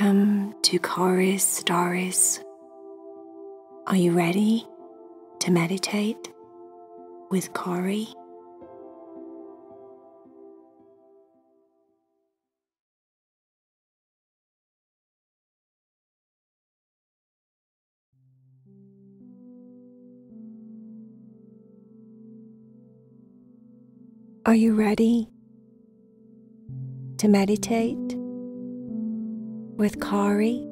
Welcome to Cory's Stories. Are you ready to meditate with Cory? Are you ready to meditate with Cory?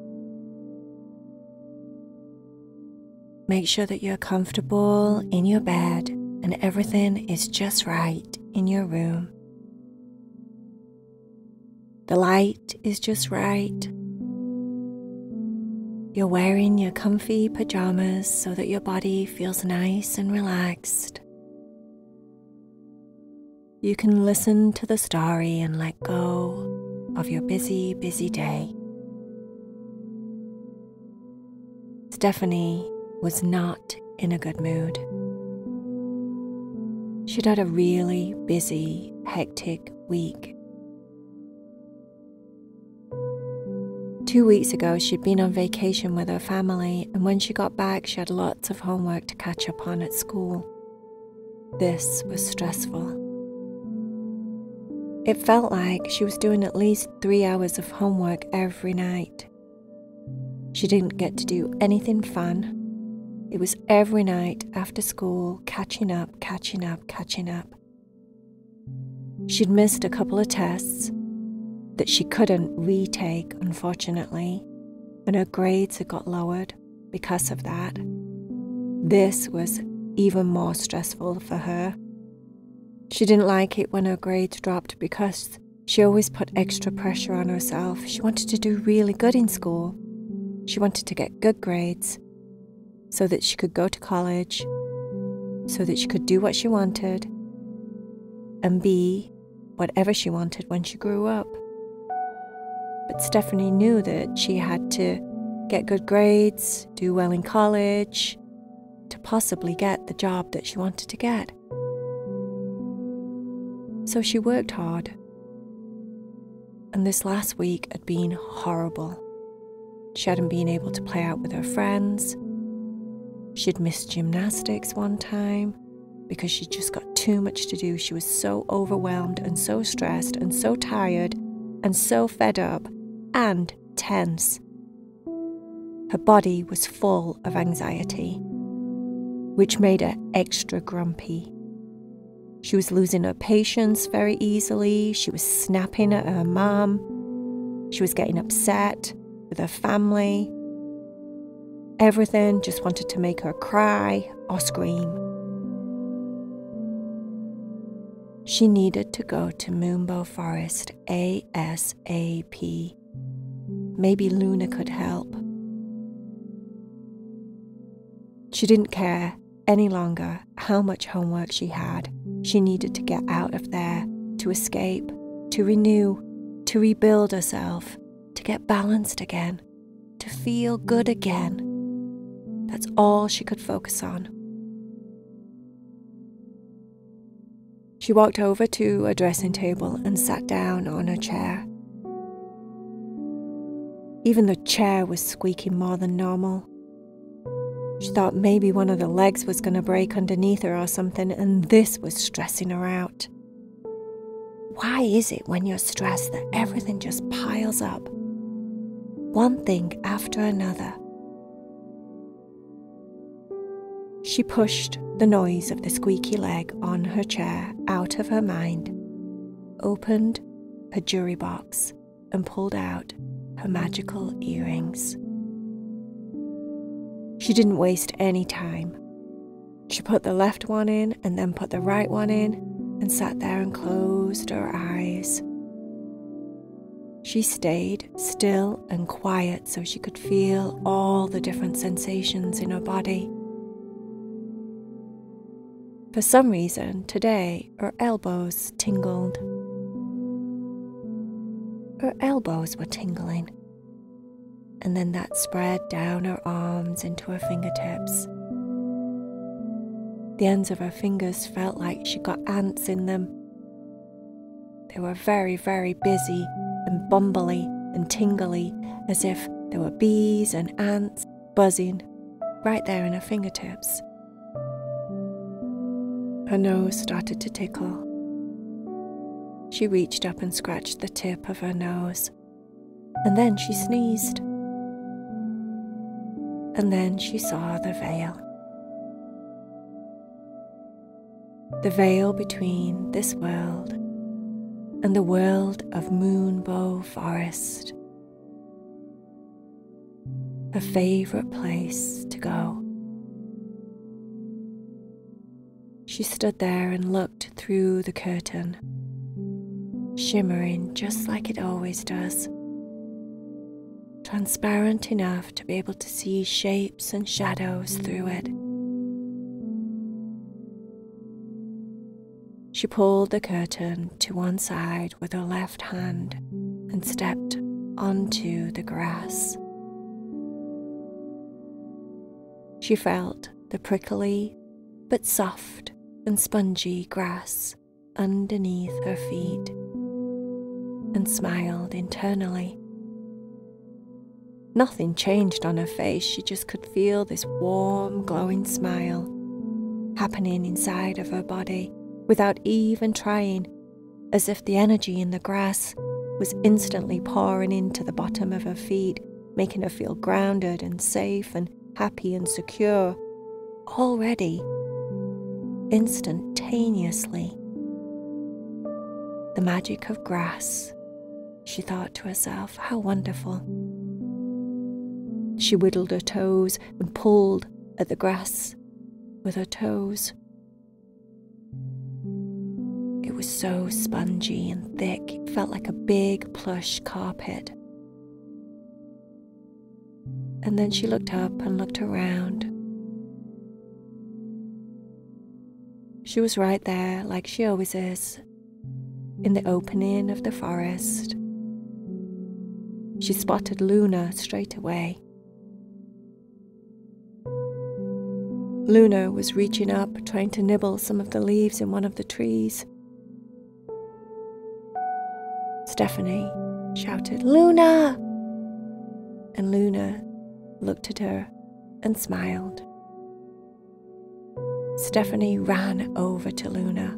Make sure that you're comfortable in your bed and everything is just right in your room. The light is just right. You're wearing your comfy pajamas so that your body feels nice and relaxed. You can listen to the story and let go of your busy, busy day. Stephany was not in a good mood. She'd had a really busy, hectic week. 2 weeks ago, she'd been on vacation with her family, and when she got back, she had lots of homework to catch up on at school. This was stressful. It felt like she was doing at least 3 hours of homework every night. She didn't get to do anything fun. It was every night after school, catching up. She'd missed a couple of tests that she couldn't retake, unfortunately, and her grades had got lowered because of that. This was even more stressful for her. She didn't like it when her grades dropped because she always put extra pressure on herself. She wanted to do really good in school. She wanted to get good grades so that she could go to college, so that she could do what she wanted and be whatever she wanted when she grew up. But Stephany knew that she had to get good grades, do well in college, to possibly get the job that she wanted to get. So she worked hard. And this last week had been horrible. She hadn't been able to play out with her friends. She'd missed gymnastics one time because she just got too much to do. She was so overwhelmed and so stressed and so tired and so fed up and tense. Her body was full of anxiety, which made her extra grumpy. She was losing her patience very easily. She was snapping at her mom. She was getting upset with her family. Everything just wanted to make her cry or scream. She needed to go to Moonbow Forest ASAP. Maybe Luna could help. She didn't care any longer how much homework she had. She needed to get out of there, to escape, to renew, to rebuild herself, to get balanced again, to feel good again. That's all she could focus on. She walked over to a dressing table and sat down on her chair. Even the chair was squeaking more than normal. She thought maybe one of the legs was going to break underneath her or something, and this was stressing her out. Why is it when you're stressed that everything just piles up? One thing after another. She pushed the noise of the squeaky leg on her chair out of her mind, opened her jewelry box, and pulled out her magical earrings. She didn't waste any time. She put the left one in and then put the right one in and sat there and closed her eyes. She stayed still and quiet so she could feel all the different sensations in her body. For some reason, today, her elbows tingled. Her elbows were tingling. And then that spread down her arms into her fingertips. The ends of her fingers felt like she got ants in them. They were very, very busy and bumbly and tingly, as if there were bees and ants buzzing right there in her fingertips. Her nose started to tickle. She reached up and scratched the tip of her nose, and then she sneezed. And then she saw the veil. The veil between this world and the world of Moonbow Forest. Her favorite place to go. She stood there and looked through the curtain, shimmering just like it always does, transparent enough to be able to see shapes and shadows through it. She pulled the curtain to one side with her left hand and stepped onto the grass. She felt the prickly but soft and spongy grass underneath her feet and smiled internally. Nothing changed on her face, she just could feel this warm, glowing smile happening inside of her body without even trying, as if the energy in the grass was instantly pouring into the bottom of her feet, making her feel grounded and safe and happy and secure, already, instantaneously. The magic of grass, she thought to herself, how wonderful. She wiggled her toes and pulled at the grass with her toes. It was so spongy and thick, it felt like a big plush carpet. And then she looked up and looked around. She was right there, like she always is, in the opening of the forest. She spotted Luna straight away. Luna was reaching up, trying to nibble some of the leaves in one of the trees. Stephany shouted, "Luna!" And Luna looked at her and smiled. Stephany ran over to Luna.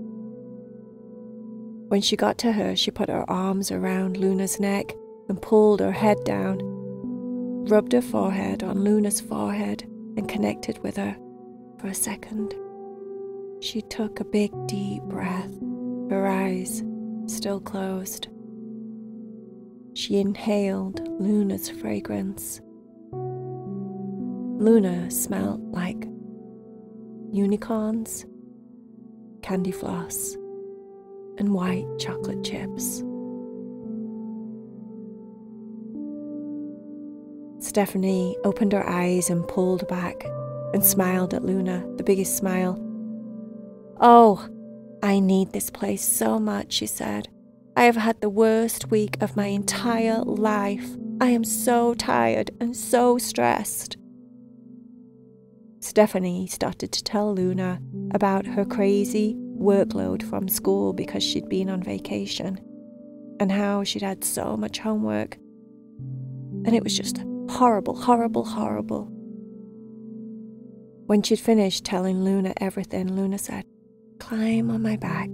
When she got to her, she put her arms around Luna's neck and pulled her head down, rubbed her forehead on Luna's forehead and connected with her for a second. She took a big deep breath, her eyes still closed. She inhaled Luna's fragrance. Luna smelled like unicorns, candy floss, and white chocolate chips. Stephany opened her eyes and pulled back and smiled at Luna, the biggest smile. "Oh, I need this place so much," she said. "I have had the worst week of my entire life. I am so tired and so stressed." Stephany started to tell Luna about her crazy workload from school because she'd been on vacation, and how she'd had so much homework. And it was just horrible, horrible, horrible. When she'd finished telling Luna everything, Luna said, "Climb on my back.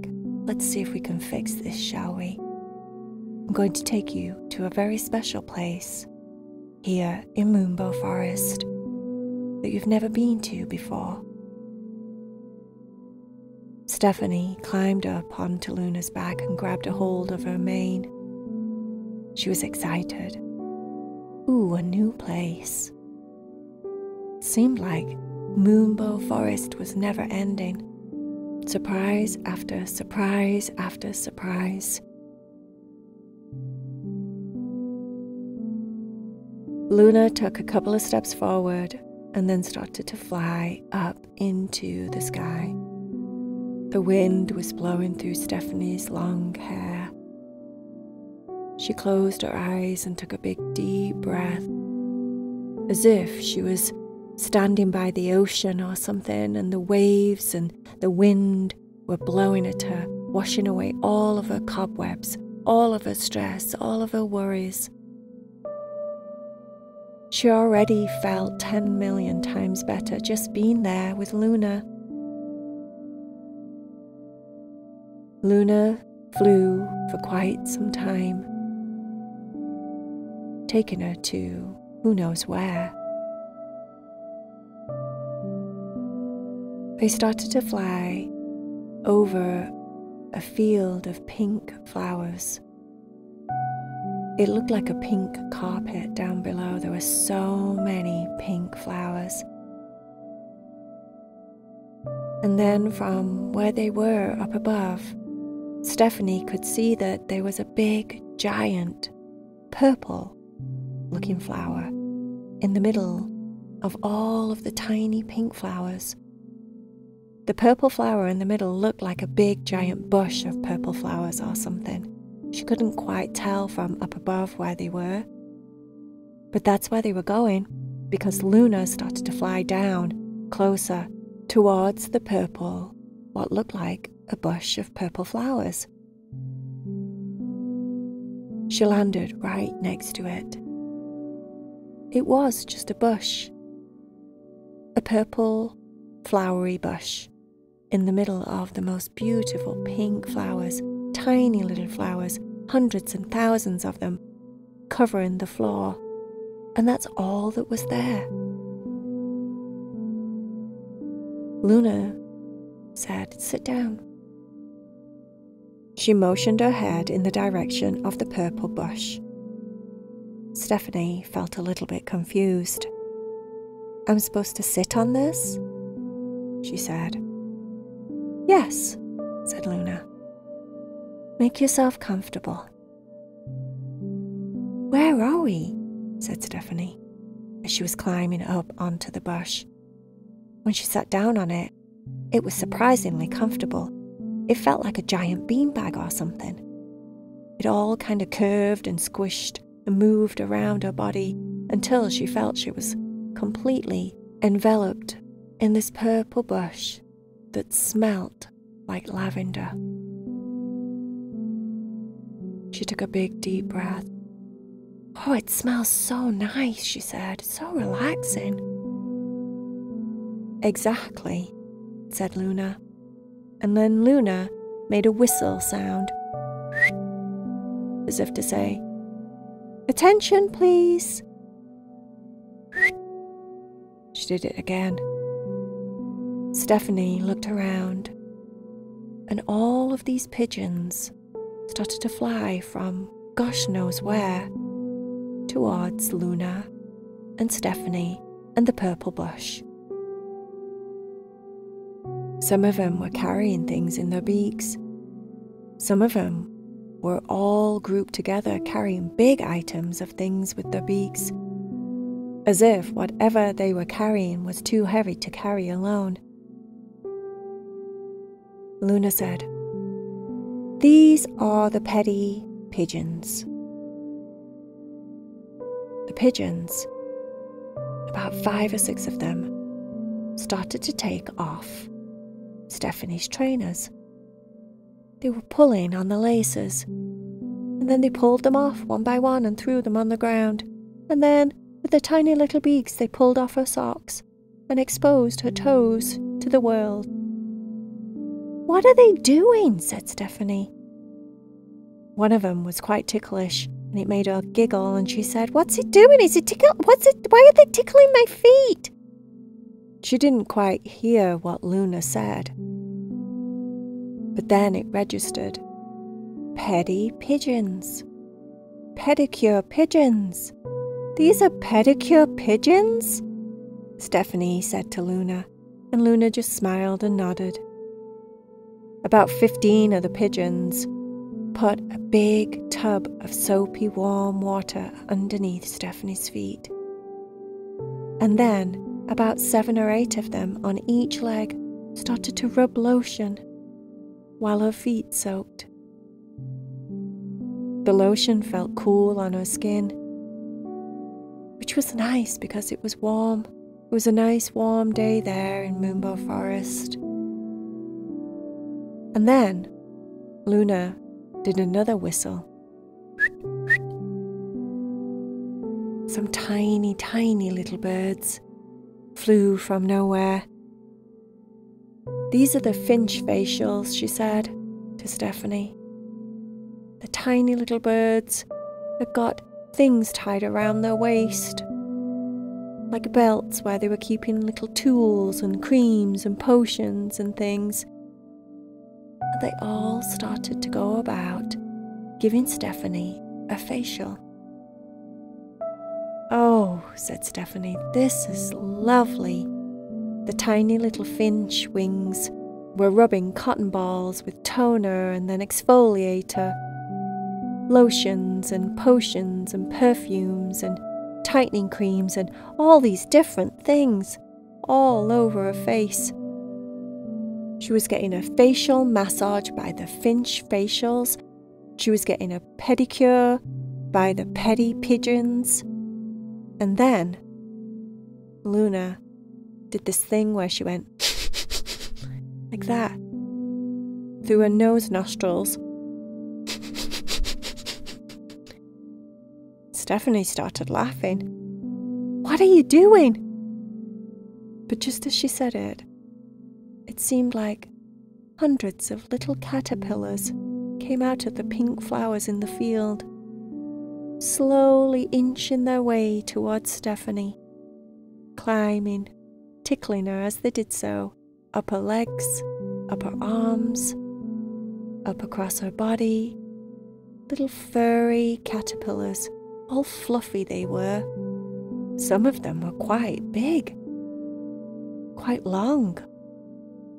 Let's see if we can fix this, shall we? I'm going to take you to a very special place here in Moonbow Forest that you've never been to before." Stephany climbed up onto Luna's back and grabbed a hold of her mane. She was excited. Ooh, a new place. It seemed like Moonbow Forest was never ending. Surprise after surprise after surprise. Luna took a couple of steps forward and then started to fly up into the sky. The wind was blowing through Stephany's long hair. She closed her eyes and took a big deep breath, as if she was standing by the ocean or something, and the waves and the wind were blowing at her, washing away all of her cobwebs, all of her stress, all of her worries. She already felt 10 million times better just being there with Luna. Luna flew for quite some time, taking her to who knows where. They started to fly over a field of pink flowers. It looked like a pink carpet down below. There were so many pink flowers. And then from where they were up above, Stephany could see that there was a big, giant, purple-looking flower in the middle of all of the tiny pink flowers. The purple flower in the middle looked like a big, giant bush of purple flowers or something. She couldn't quite tell from up above where they were. But that's where they were going, because Luna started to fly down, closer, towards the purple, what looked like a bush of purple flowers. She landed right next to it. It was just a bush. A purple, flowery bush in the middle of the most beautiful pink flowers, tiny little flowers, hundreds and thousands of them, covering the floor. And that's all that was there. Luna said, "Sit down." She motioned her head in the direction of the purple bush. Stephany felt a little bit confused. "I'm supposed to sit on this?" she said. "Yes," said Luna. "Make yourself comfortable." "Where are we?" said Stephany, as she was climbing up onto the bush. When she sat down on it, it was surprisingly comfortable. It felt like a giant beanbag or something. It all kind of curved and squished and moved around her body until she felt she was completely enveloped in this purple bush that smelt like lavender. She took a big, deep breath. "Oh, it smells so nice," she said. "So relaxing." "Exactly," said Luna. And then Luna made a whistle sound, as if to say, "Attention, please." She did it again. Stephany looked around, and all of these pigeons started to fly from gosh knows where towards Luna and Stephany and the purple bush. Some of them were carrying things in their beaks. Some of them were all grouped together carrying big items of things with their beaks, as if whatever they were carrying was too heavy to carry alone. Luna said, "These are the petty pigeons." The pigeons, about 5 or 6 of them, started to take off Stephany's trainers. They were pulling on the laces, and then they pulled them off one by one and threw them on the ground, and then with their tiny little beaks they pulled off her socks and exposed her toes to the world. "What are they doing?" said Stephany. One of them was quite ticklish, and it made her giggle, and she said, "What's it doing? Is it tickle? Why are they tickling my feet?" She didn't quite hear what Luna said, but then it registered. Petty pigeons. Pedicure pigeons. "These are pedicure pigeons?" Stephany said to Luna, and Luna just smiled and nodded. About 15 of the pigeons put a big tub of soapy warm water underneath Stephany's feet. And then about 7 or 8 of them on each leg started to rub lotion while her feet soaked. The lotion felt cool on her skin, which was nice because it was warm. It was a nice warm day there in Moonbow Forest. And then Luna did another whistle. some tiny, tiny little birds flew from nowhere. "These are the finch facials," she said to Stephany. "The tiny little birds that got things tied around their waist, like belts where they were keeping little tools and creams and potions and things." And they all started to go about giving Stephany a facial. "Oh," said Stephany, "this is lovely." The tiny little finch wings were rubbing cotton balls with toner and then exfoliator, lotions and potions and perfumes and tightening creams and all these different things all over her face. She was getting a facial massage by the finch facials. She was getting a pedicure by the petty pigeons. And then Luna did this thing where she went like that through her nose nostrils. Stephany started laughing. "What are you doing?" But just as she said it, it seemed like hundreds of little caterpillars came out of the pink flowers in the field, slowly inching their way towards Stephany, climbing, tickling her as they did so, up her legs, up her arms, up across her body. Little furry caterpillars, all fluffy they were. Some of them were quite big, quite long.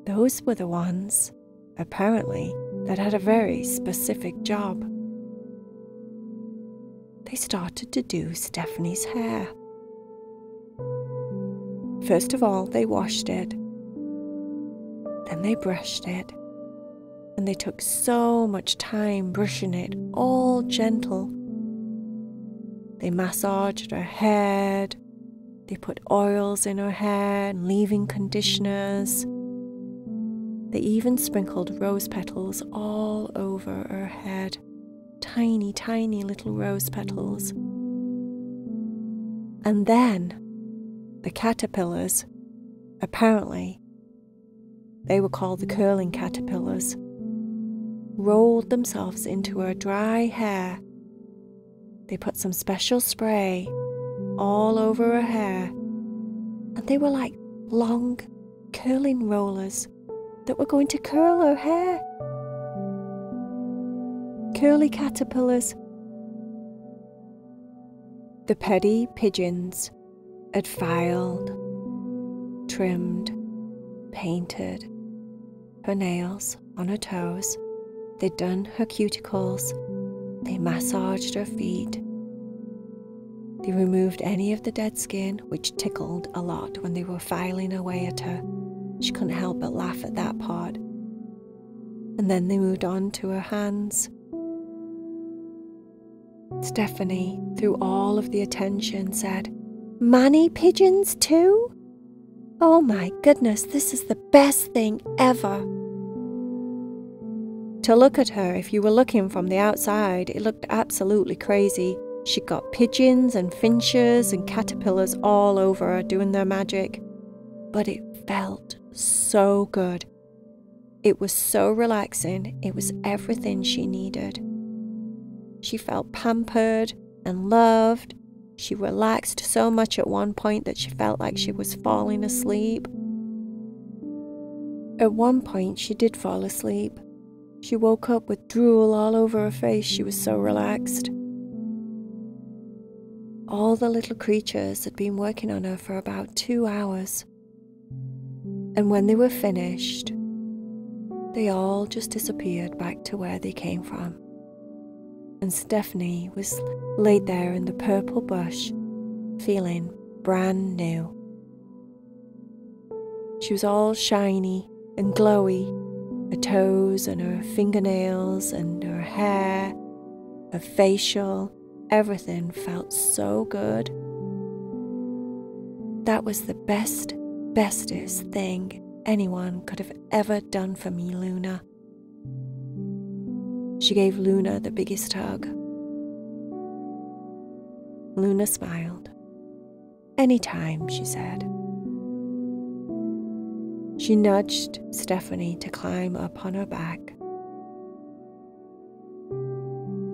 Those were the ones, apparently, that had a very specific job. They started to do Stephany's hair. First of all, they washed it. Then they brushed it. And they took so much time brushing it, all gentle. They massaged her head. They put oils in her hair and leave-in conditioners. They even sprinkled rose petals all over her head. Tiny, tiny little rose petals. And then the caterpillars, apparently, they were called the curling caterpillars, rolled themselves into her dry hair. They put some special spray all over her hair, and they were like long curling rollers that were going to curl her hair. Curly caterpillars. The petty pigeons had filed, trimmed, painted her nails on her toes. They'd done her cuticles. They massaged her feet. They removed any of the dead skin, which tickled a lot when they were filing away at her. She couldn't help but laugh at that part. And then they moved on to her hands. Stephany, through all of the attention, said, "Manny pigeons too? Oh my goodness, this is the best thing ever." To look at her, if you were looking from the outside, it looked absolutely crazy. She got pigeons and finches and caterpillars all over her doing their magic. But it felt so good. It was so relaxing. It was everything she needed. She felt pampered and loved. She relaxed so much at one point that she felt like she was falling asleep. At one point, she did fall asleep. She woke up with drool all over her face. She was so relaxed. All the little creatures had been working on her for about 2 hours. And when they were finished, they all just disappeared back to where they came from. And Stephany was laid there in the purple bush, feeling brand new. She was all shiny and glowy. Her toes and her fingernails and her hair, her facial, everything felt so good. That was the bestest thing anyone could have ever done for me, Luna. She gave Luna the biggest hug. Luna smiled. "Anytime," she said. She nudged Stephany to climb up on her back,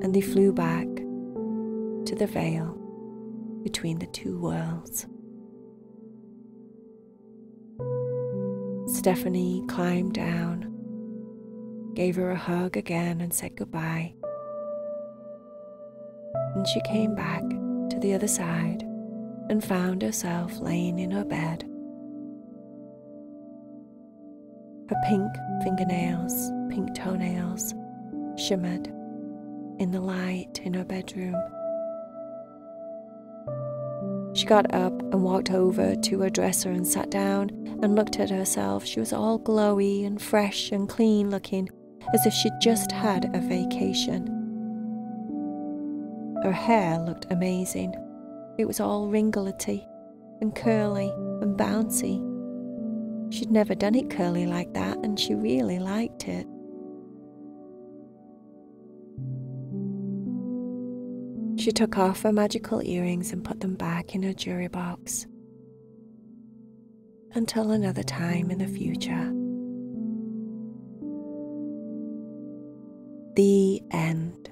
and they flew back to the veil between the two worlds. Stephany climbed down, gave her a hug again and said goodbye. And she came back to the other side and found herself laying in her bed. Her pink fingernails, pink toenails, shimmered in the light in her bedroom. She got up and walked over to her dresser and sat down and looked at herself. She was all glowy and fresh and clean looking, as if she'd just had a vacation. Her hair looked amazing. It was all ringlety and curly and bouncy. She'd never done it curly like that, and she really liked it. She took off her magical earrings and put them back in her jewelry box. Until another time in the future. The end.